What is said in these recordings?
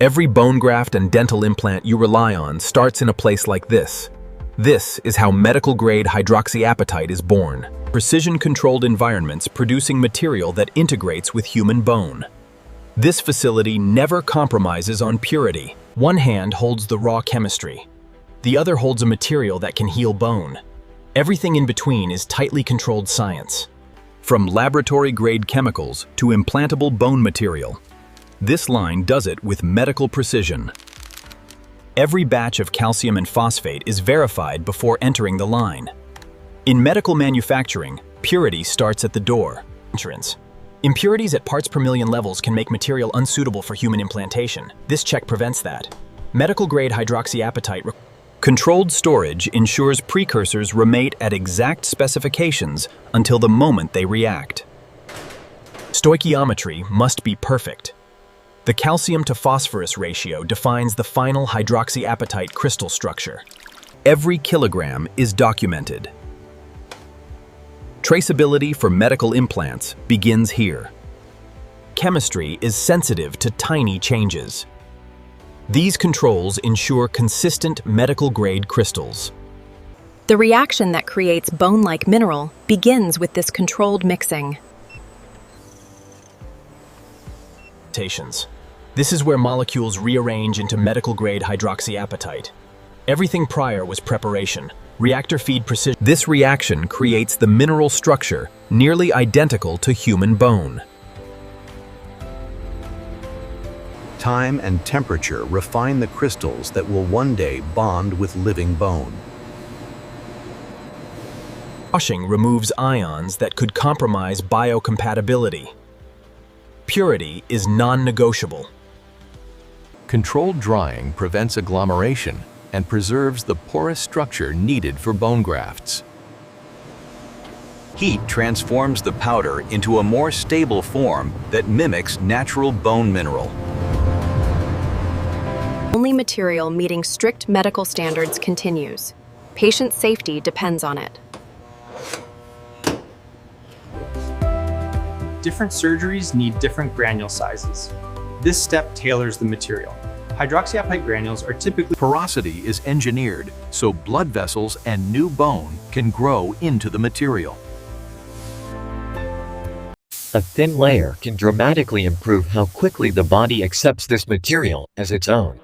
Every bone graft and dental implant you rely on starts in a place like this. This is how medical-grade hydroxyapatite is born. Precision-controlled environments producing material that integrates with human bone. This facility never compromises on purity. One hand holds the raw chemistry. The other holds a material that can heal bone. Everything in between is tightly controlled science. From laboratory-grade chemicals to implantable bone material, this line does it with medical precision. Every batch of calcium and phosphate is verified before entering the line. In medical manufacturing, purity starts at the door. Entrance. Impurities at parts per million levels can make material unsuitable for human implantation. This check prevents that. Medical-grade hydroxyapatite. Controlled storage ensures precursors remain at exact specifications until the moment they react. Stoichiometry must be perfect. The calcium to phosphorus ratio defines the final hydroxyapatite crystal structure. Every kilogram is documented. Traceability for medical implants begins here. Chemistry is sensitive to tiny changes. These controls ensure consistent medical-grade crystals. The reaction that creates bone-like mineral begins with this controlled mixing. This is where molecules rearrange into medical-grade hydroxyapatite. Everything prior was preparation. Reactor feed precision. This reaction creates the mineral structure nearly identical to human bone. Time and temperature refine the crystals that will one day bond with living bone. Washing removes ions that could compromise biocompatibility. Purity is non-negotiable. Controlled drying prevents agglomeration and preserves the porous structure needed for bone grafts. Heat transforms the powder into a more stable form that mimics natural bone mineral. Only material meeting strict medical standards continues. Patient safety depends on it. Different surgeries need different granule sizes. This step tailors the material. Hydroxyapatite granules are typically Porosity is engineered so blood vessels and new bone can grow into the material. A thin layer can dramatically improve how quickly the body accepts this material as its own.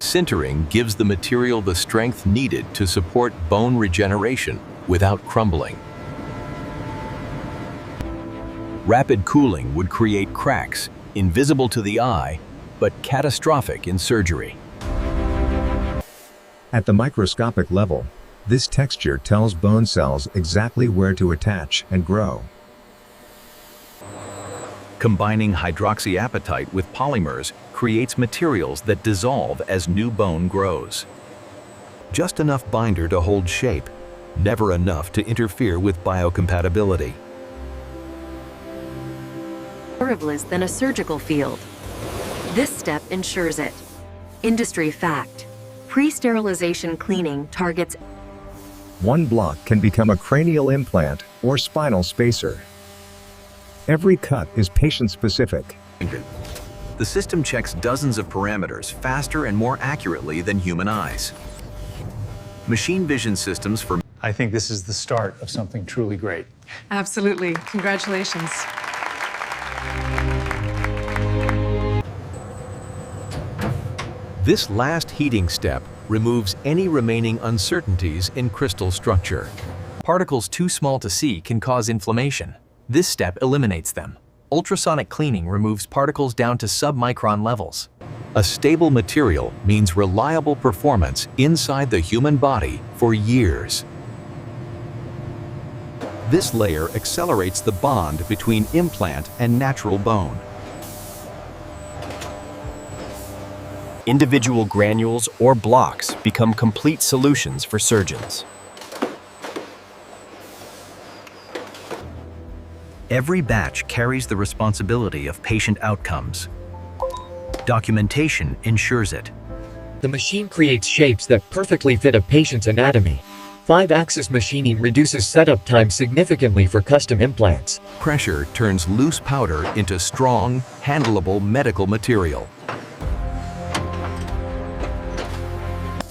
Sintering gives the material the strength needed to support bone regeneration without crumbling. Rapid cooling would create cracks, invisible to the eye, but catastrophic in surgery. At the microscopic level, this texture tells bone cells exactly where to attach and grow. Combining hydroxyapatite with polymers creates materials that dissolve as new bone grows. Just enough binder to hold shape, never enough to interfere with biocompatibility. Than a surgical field. This step ensures it. Industry fact. Pre-sterilization cleaning targets. One block can become a cranial implant or spinal spacer. Every cut is patient-specific. The system checks dozens of parameters faster and more accurately than human eyes. Machine vision systems for I think this is the start of something truly great. Absolutely. Congratulations. This last heating step removes any remaining uncertainties in crystal structure. Particles too small to see can cause inflammation. This step eliminates them. Ultrasonic cleaning removes particles down to submicron levels. A stable material means reliable performance inside the human body for years. This layer accelerates the bond between implant and natural bone. Individual granules or blocks become complete solutions for surgeons. Every batch carries the responsibility of patient outcomes. Documentation ensures it. The machine creates shapes that perfectly fit a patient's anatomy. 5-axis machining reduces setup time significantly for custom implants. Pressure turns loose powder into strong, handleable medical material.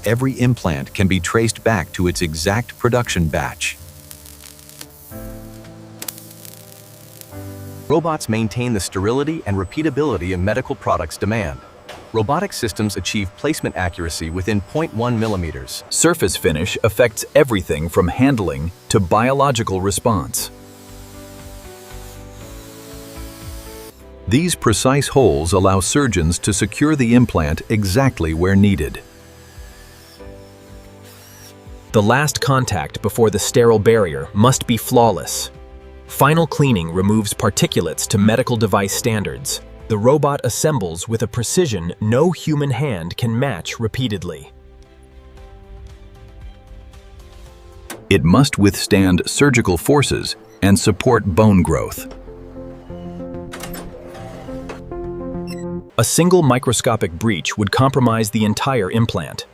Every implant can be traced back to its exact production batch. Robots maintain the sterility and repeatability of medical products demand. Robotic systems achieve placement accuracy within 0.1 millimeters. Surface finish affects everything from handling to biological response. These precise holes allow surgeons to secure the implant exactly where needed. The last contact before the sterile barrier must be flawless. Final cleaning removes particulates to medical device standards. The robot assembles with a precision no human hand can match repeatedly. It must withstand surgical forces and support bone growth. A single microscopic breach would compromise the entire implant.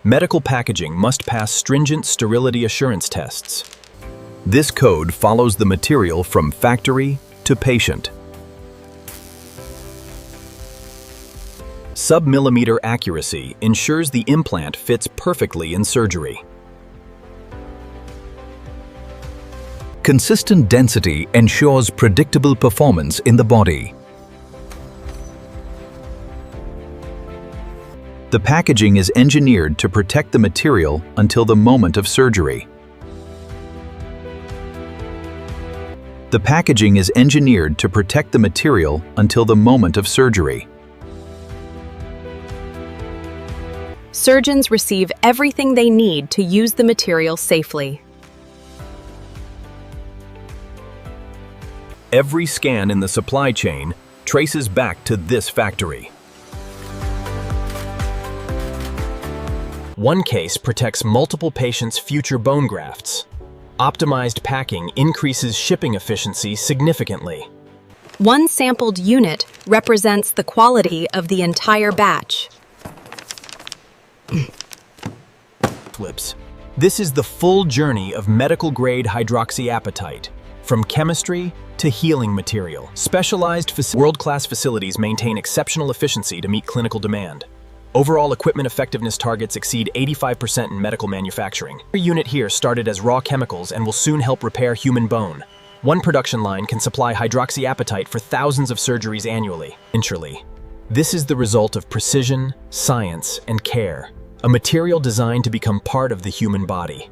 Medical packaging must pass stringent sterility assurance tests. This code follows the material from factory to patient. Sub-millimeter accuracy ensures the implant fits perfectly in surgery. Consistent density ensures predictable performance in the body. The packaging is engineered to protect the material until the moment of surgery. The packaging is engineered to protect the material until the moment of surgery. Surgeons receive everything they need to use the material safely. Every scan in the supply chain traces back to this factory. One case protects multiple patients' future bone grafts. Optimized packing increases shipping efficiency significantly. One sampled unit represents the quality of the entire batch. Flips. This is the full journey of medical-grade hydroxyapatite, from chemistry to healing material. World-class facilities maintain exceptional efficiency to meet clinical demand. Overall equipment effectiveness targets exceed 85% in medical manufacturing. Our unit here started as raw chemicals and will soon help repair human bone. One production line can supply hydroxyapatite for thousands of surgeries annually. This is the result of precision, science, and care, a material designed to become part of the human body.